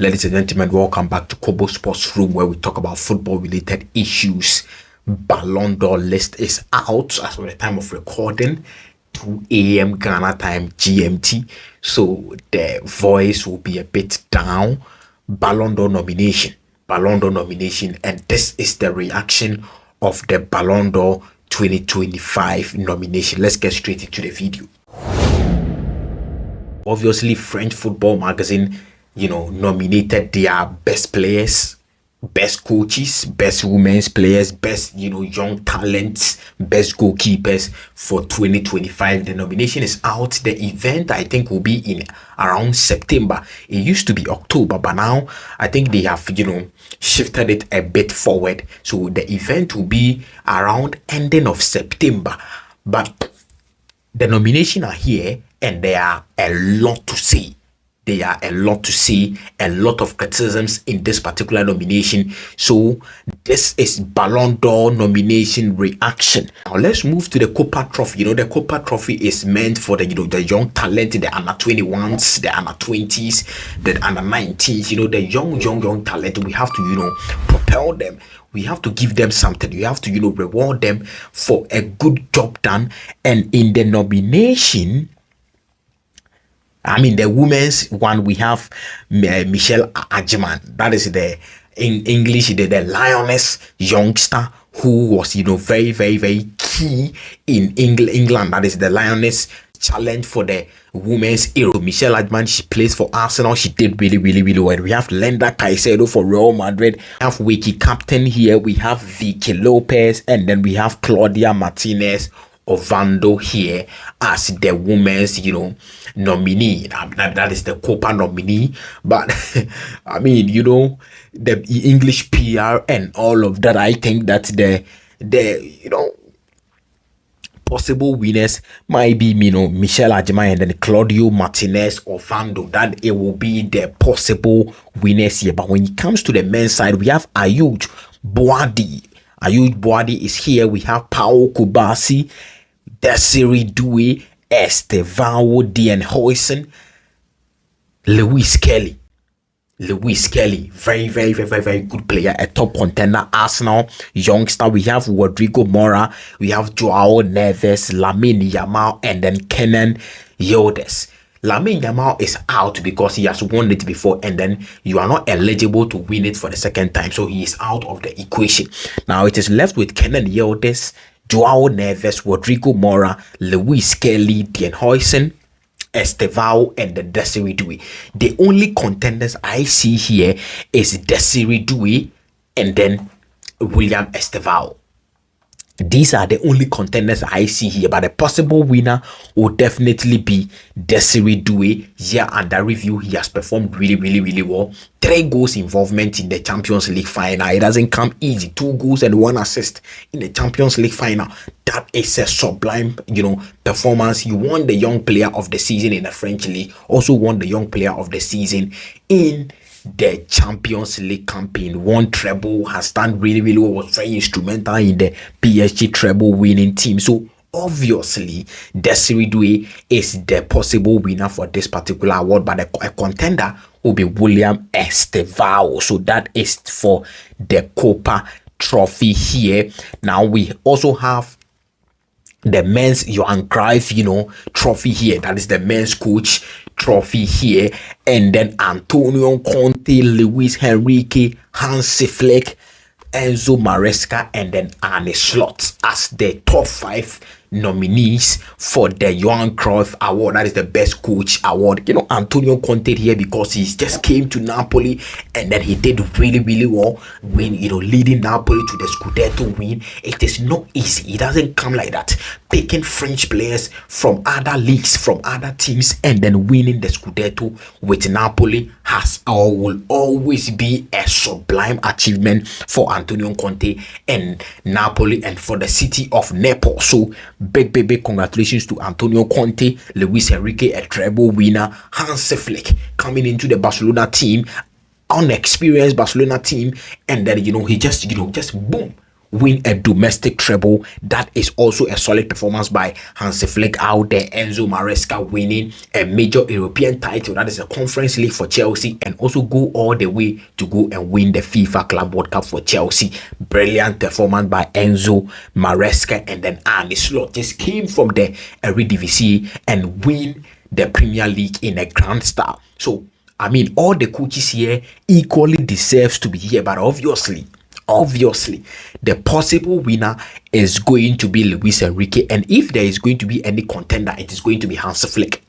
Ladies and gentlemen, welcome back to Kobo Sports Room, where we talk about football-related issues. Ballon d'Or list is out as of the time of recording, 2 a.m. Ghana time GMT. So the voice will be a bit down. Ballon d'Or nomination, and this is the reaction of the Ballon d'Or 2025 nomination. Let's get straight into the video. Obviously, French football magazine nominated their best players, best coaches, best women's players, best young talents, best goalkeepers for 2025. The nomination is out. The event, I think, will be in around September. It used to be October, but now I think they have shifted it a bit forward, so the event will be around ending of September. But the nomination are here, and there are a lot to say. A lot of criticisms in this particular nomination. So this is Ballon d'Or nomination reaction. Now let's move to the Copa Trophy. The Copa Trophy is meant for the the young talent, the under 21s, the under 20s, the under 19s. The young talent. We have to propel them. We have to give them something. We have to reward them for a good job done. And in the nomination, the women's one, we have Michelle Ajman. That is in English, the lioness youngster who was, very, very, very key in England. That is the lioness challenge for the women's hero. So Michelle Ajman, she plays for Arsenal. She did really, really, really well. We have Linda Caicedo for Real Madrid. We have Wiki captain here. We have Vicky Lopez, and then we have Claudia Martinez Ovando here as the women's nominee. That is the Copa nominee. But the English PR and all of that, I think that the possible winners might be Michelle Ajman and then Claudio Martinez Ovando. That it will be the possible winners here. But when it comes to the men's side, we have Ayuj Boadi is here. We have Paul Kubasi, Desiree Doué, Estevao Dienhuisen, Lewis Kelly, very, very, very, very, very good player, a top contender, Arsenal youngster. We have Rodrigo Mora, we have Joao Neves, Lamineyamal, and then Kenan Yildiz. Lamineyamal is out because he has won it before, and then you are not eligible to win it for the second time, so he is out of the equation. Now it is left with Kenan Yildiz, Joao Neves, Rodrigo Mora, Lewis Kelly, Dienhuisen, Estevao, and the Desiree Doué. The only contenders I see here is Desiree Doué and then William Estevao. These are the only contenders I see here, but the possible winner will definitely be Desiree Doué. Yeah, under review, he has performed really, really, really well. 3 goals involvement in the Champions League final. It doesn't come easy. 2 goals and 1 assist in the Champions League final. That is a sublime, performance. He won the Young Player of the Season in the French League. Also won the Young Player of the Season in the Champions League campaign. Won treble, has done really, really well, was very instrumental in the PSG treble winning team. So obviously Desiree Doué is the possible winner for this particular award, but a contender will be William Estevao. So that is for the Copa Trophy here. Now we also have the men's Johan Cruyff trophy here. That is the men's coach trophy here. And then Antonio Conte, Luis Enrique, Hansi Flick, Enzo Maresca, and then Arne Slot as the top 5 nominees for the Johan Cruyff award. That is the best coach award. Antonio Conte here because he just came to Napoli and then he did really, really well when leading Napoli to the Scudetto win. It is not easy. It doesn't come like that. Picking French players from other leagues, from other teams, and then winning the Scudetto with Napoli has or will always be a sublime achievement for Antonio Conte and Napoli and for the city of Naples. So big congratulations to Antonio Conte, Luis Enrique, a treble winner, Hansi Flick coming into the Barcelona team, unexperienced Barcelona team, and then he just boom win a domestic treble. That is also a solid performance by Hansi Flick out there. Enzo Maresca winning a major European title, that is a Conference League for Chelsea, and also go all the way to go and win the FIFA Club World Cup for Chelsea. Brilliant performance by Enzo Maresca. And then Arne Slot just came from the Eredivisie and win the Premier League in a grand style. So I mean, all the coaches here equally deserves to be here, but obviously, the possible winner is going to be Luis Enrique, and if there is going to be any contender, it is going to be Hansi Flick.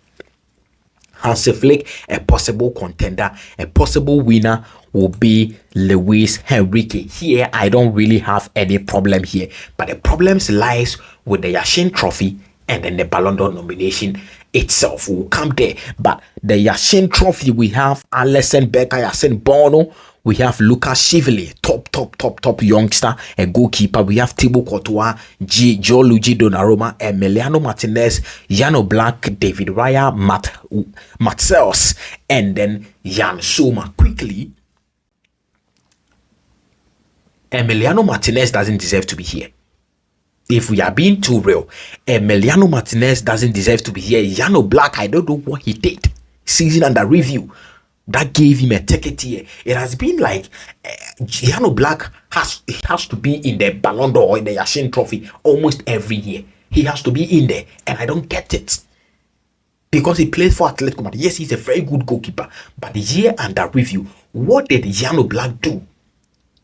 Hansi Flick, a possible contender, a possible winner will be Luis Enrique. Here, I don't really have any problem here, but the problems lies with the Yashin Trophy and then the Ballon d'Or nomination itself will come there. But the Yashin Trophy, we have Alisson Becker, Yassin Bono, we have Lucas Chivali, top youngster, a goalkeeper. We have Thibaut Courtois, Gianluigi Donnarumma, Emiliano Martinez, Jan Black, David Raya, Matsels, and then Jan Soma. Quickly, Emiliano Martinez doesn't deserve to be here. If we are being too real, Emiliano Martinez doesn't deserve to be here. Jan Black, I don't know what he did. Season under review, that gave him a ticket here. It has been like Jan Black has to be in the Ballon d'Or, in the Yashin Trophy almost every year. He has to be in there, and I don't get it. Because he plays for Atletico Madrid. Yes, he's a very good goalkeeper, but the year under review, what did Jan Black do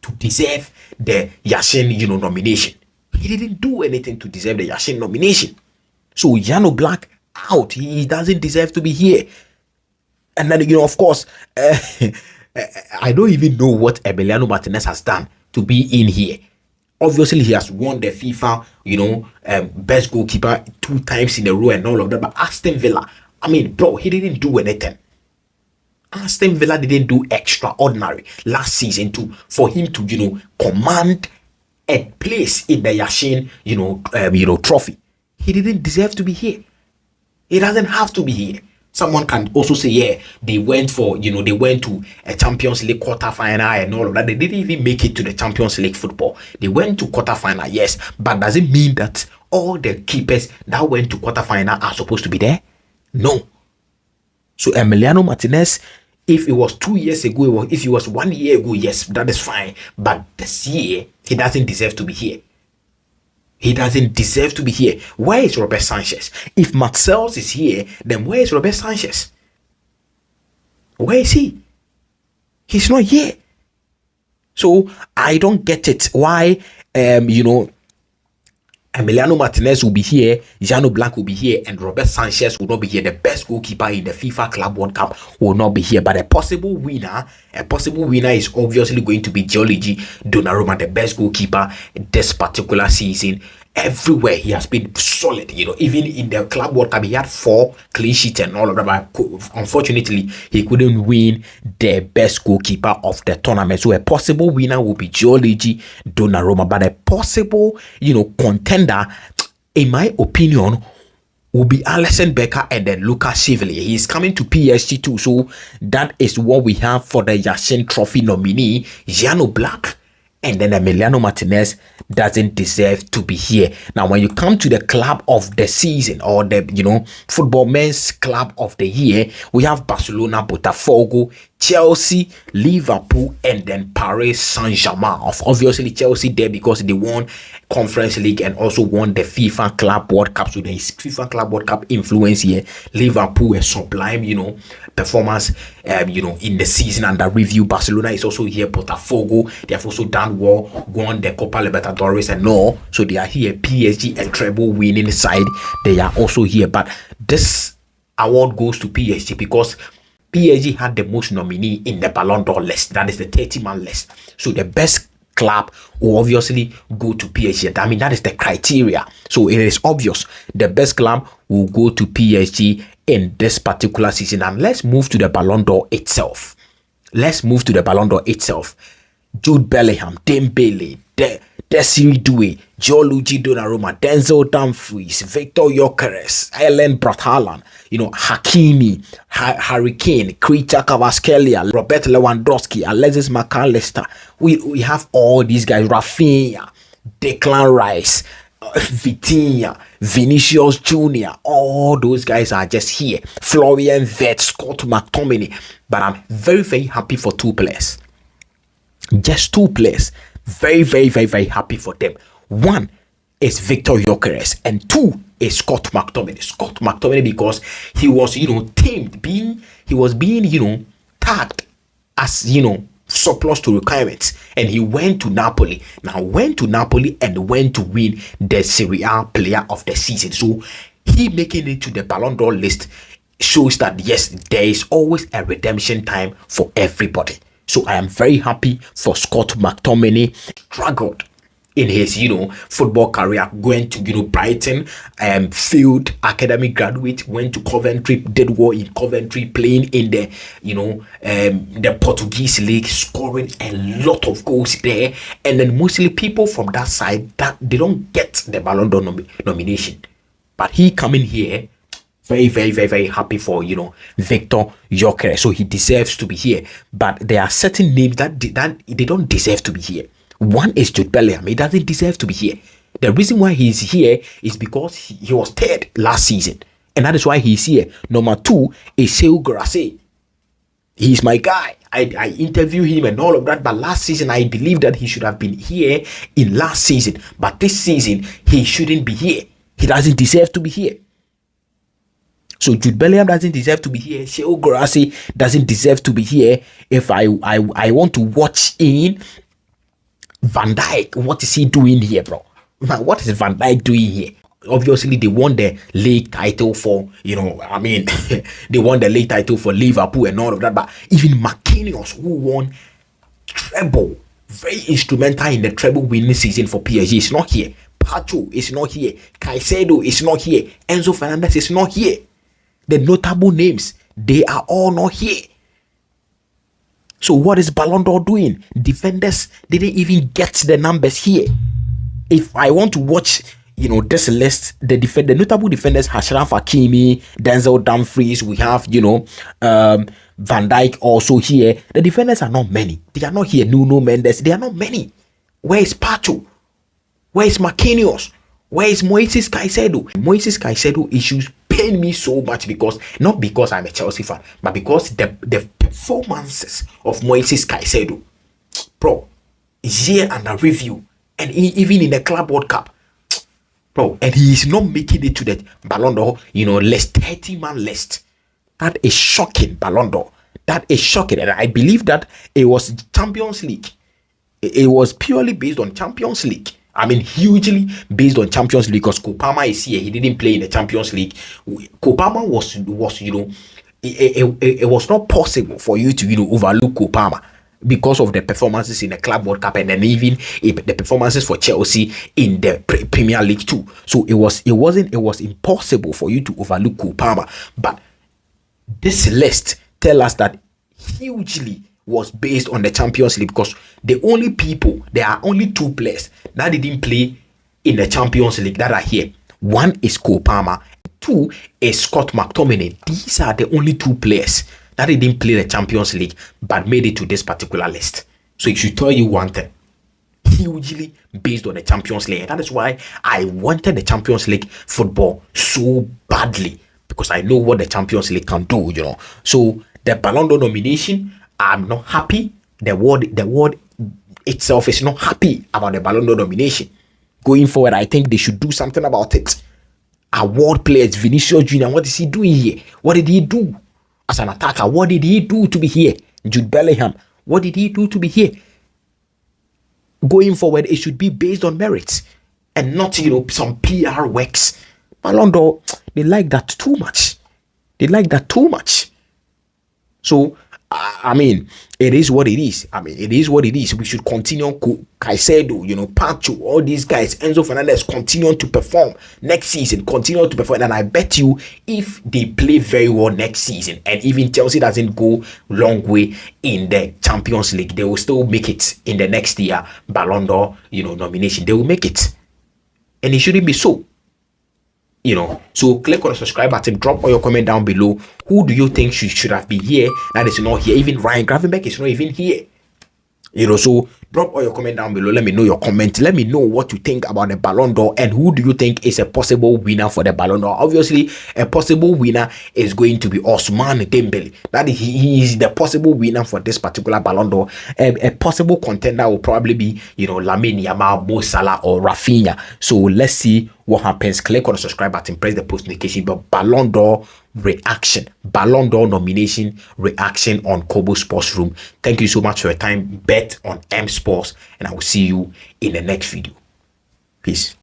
to deserve the Yashin, nomination? He didn't do anything to deserve the Yashin nomination. So Jan Black out. He doesn't deserve to be here. And then, of course, I don't even know what Emiliano Martinez has done to be in here. Obviously, he has won the FIFA, best goalkeeper 2 times in a row and all of that. But Aston Villa, I mean, bro, he didn't do anything. Aston Villa didn't do extraordinary last season for him to, command a place in the Yashin, trophy. He didn't deserve to be here. He doesn't have to be here. Someone can also say, yeah, they went to a Champions League quarterfinal and all of that. They didn't even make it to the Champions League football. They went to quarterfinal, yes, but does it mean that all the keepers that went to quarterfinal are supposed to be there? No. So Emiliano Martinez, if it was 2 years ago, if it was 1 year ago, yes, that is fine. But this year, he doesn't deserve to be here. He doesn't deserve to be here. Where is Robert Sanchez? If Marcels is here, then where is Robert Sanchez? Where is he? He's not here. So I don't get it. Why, Emiliano Martinez will be here, Jan Black will be here, and Robert Sanchez will not be here. The best goalkeeper in the FIFA Club World Cup will not be here. But a possible winner is obviously going to be Gianluigi Donnarumma, the best goalkeeper this particular season. Everywhere he has been solid, even in the Club World Cup, he had 4 clean sheets and all of that. But unfortunately, he couldn't win the best goalkeeper of the tournament. So a possible winner will be Gianluigi Donnarumma. But a possible, contender, in my opinion, will be Alisson Becker and then Lucas Chivali. He's coming to PSG too. So that is what we have for the Yashin Trophy nominee, Jan Black. And then Emiliano Martinez doesn't deserve to be here. Now, when you come to the club of the season or the, football men's club of the year, we have Barcelona, Botafogo, Chelsea, Liverpool, and then Paris Saint-Germain. Obviously, Chelsea there because they won Conference League and also won the FIFA Club World Cup. So there is FIFA Club World Cup influence here. Liverpool, a sublime, performance, in the season under review. Barcelona is also here. Botafogo, they have also done well, won the Copa Libertadores and all. So they are here. PSG, a treble winning side, they are also here. But this award goes to PSG because PSG had the most nominee in the Ballon d'Or list. That is the 30-man list. So the best club will obviously go to PSG. I mean, that is the criteria. So it is obvious the best club will go to PSG in this particular season. And let's move to the Ballon d'Or itself. Jude Bellingham, Dembele, Desiree Doué, Gianluigi Donnarumma, Denzel Dumfries, Victor Gyökeres, Erling Braut Haaland, Hakimi, Harry Kane, Krita Kvaratskhelia, Robert Lewandowski, Alexis McAllister. We have all these guys, Rafinha. Declan Rice, Vitinha, Vinicius Jr., all those guys are just here. Florian Wirtz, Scott McTominay. But I'm very, very happy for two players. Just two players. Very, very, very, very happy for them. One is Victor Gyökeres, and two is Scott McTominay. Scott McTominay, because he was, tamed, he was being, tagged as, surplus to requirements, and he went to Napoli. Now went to Napoli and went to win the Serie A Player of the Season. So he making it to the Ballon d'Or list shows that yes, there is always a redemption time for everybody. So I am very happy for Scott McTominay. Struggled in his football career, going to Brighton, failed academic graduate, went to Coventry, did well in Coventry, playing in the the Portuguese league, scoring a lot of goals there. And then mostly people from that side, that they don't get the Ballon d'Or nomination, but he coming here. Very, very, very, very happy for Victor Gyökeres. So he deserves to be here. But there are certain names that they don't deserve to be here. One is Jude Bellingham. He doesn't deserve to be here. The reason why he's here is because he was third last season, and that is why he's here. Number two is Sekou Guirassy. He's my guy. I interviewed him and all of that, but last season I believe that he should have been here in last season. But this season he shouldn't be here. He doesn't deserve to be here. So Jude Bellingham doesn't deserve to be here. Sekou Guirassy doesn't deserve to be here. If I want to watch in Van Dijk, what is he doing here, bro? What is Van Dijk doing here? Obviously, they won the league title for, they won the league title for Liverpool and all of that. But even Marquinhos, who won treble, very instrumental in the treble winning season for PSG, is not here. Pacho is not here. Caicedo is not here. Enzo Fernandez is not here. The notable names, they are all not here. So what is Ballon d'Or doing? Defenders didn't even get the numbers here. If I want to watch, this list, the notable defenders, Achraf Hakimi, Denzel Dumfries, we have, Van Dijk also here. The defenders are not many. They are not here. Nuno Mendes, they are not many. Where is Pacho? Where is Marquinhos? Where is Moises Caicedo? Moises Caicedo issues pain me so much, because not because I'm a Chelsea fan, but because the performances of Moises Caicedo, bro, is here under review, and even in the Club World Cup, bro, and he is not making it to the Ballon d'Or, list, 30-man list. That is shocking, Ballon d'Or. That is shocking, and I believe that it was Champions League. It was purely based on Champions League. I mean, hugely based on Champions League, because Kopama is here. He didn't play in the Champions League. Kopama was it was not possible for you to overlook Kopama because of the performances in the Club World Cup, and then even the performances for Chelsea in the Premier League too. So it was impossible for you to overlook Kopama. But this list tell us that hugely was based on the Champions League, because there are only two players that didn't play in the Champions League that are here. One is Kopama, two is Scott McTominay. These are the only two players that didn't play the Champions League but made it to this particular list. So it should tell you one thing, hugely based on the Champions League. And that is why I wanted the Champions League football so badly, because I know what the Champions League can do, So the Ballon d'Or nomination, I'm not happy. The world itself is not happy about the Ballon d'Or nomination. Going forward, I think they should do something about it. Award players, Vinicius Jr., what is he doing here? What did he do as an attacker? What did he do to be here? Jude Bellingham, what did he do to be here? Going forward, it should be based on merits and not, some PR works. Ballon d'Or, they like that too much. So, I mean, it is what it is. We should continue. Caicedo, Pacho, all these guys, Enzo Fernandez, continue to perform next season. And I bet you, if they play very well next season, and even Chelsea doesn't go long way in the Champions League, they will still make it in the next year Ballon d'Or, nomination. They will make it, and it shouldn't be so. So click on the subscribe button, drop all your comment down below. Who do you think should have been here that is not here? Even Ryan Gravenberch is not even here. So Drop all your comment down below. Let me know your comment. Let me know what you think about the Ballon d'Or and who do you think is a possible winner for the Ballon d'Or. Obviously, a possible winner is going to be Ousmane Dembele. That he is the possible winner for this particular Ballon d'Or. A possible contender will probably be, lamineyamal, mosalah, or Rafinha. So let's see what happens. Click on the subscribe button, press the post notification bell. Ballon d'Or reaction, Ballon d'Or nomination reaction on Kobo Sports Room. Thank you so much for your time. Bet on M Sports, and I will see you in the next video. Peace.